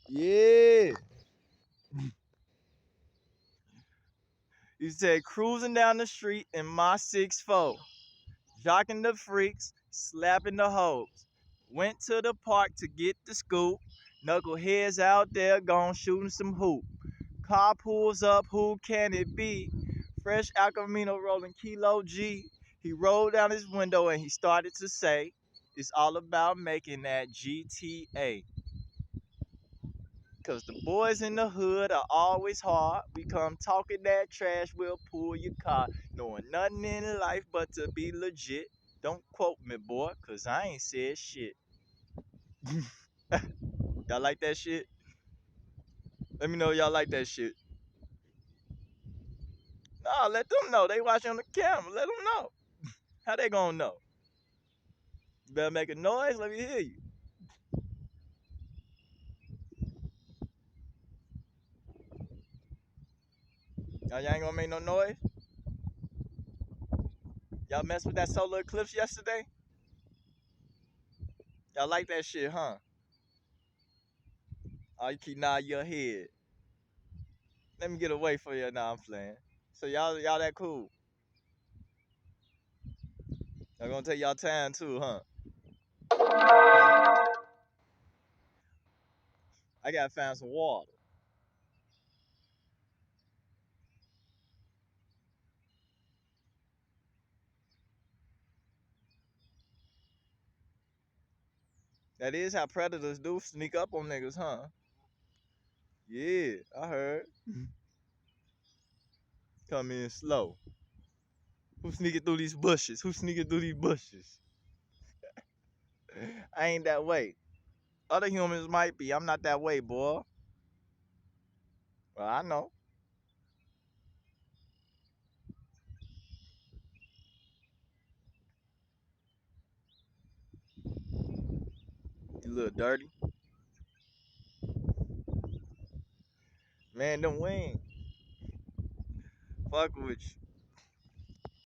Yeah. He said, cruising down the street in my 6'4", jocking the freaks, slapping the hoes. Went to the park to get the scoop. Knuckleheads out there gon' shooting some hoop. Car pulls up, who can it be? Fresh Al Camino rolling Kilo G. He rolled down his window and he started to say, it's all about making that GTA. Cause the boys in the hood are always hard. We come talking that trash, we'll pull your car. Knowing nothing in life but to be legit. Don't quote me, boy, cause I ain't said shit. Y'all like that shit? Let me know y'all like that shit. Nah, let them know. They watching on the camera. Let them know. How they gonna know? You better make a noise. Let me hear you. Y'all ain't gonna make no noise? Y'all messed with that solar eclipse yesterday? Y'all like that shit, huh? Oh, you keep nodding your head. Let me get away for you. Nah, I'm playing. So y'all that cool. Y'all gonna take y'all time too, huh? I gotta find some water. That is how predators do sneak up on niggas, huh? Yeah, I heard. Come in slow. Who sneaking through these bushes? Who sneaking through these bushes? I ain't that way. Other humans might be. I'm not that way, boy. Well, I know. You little dirty. Man, them wings. Fuck with you.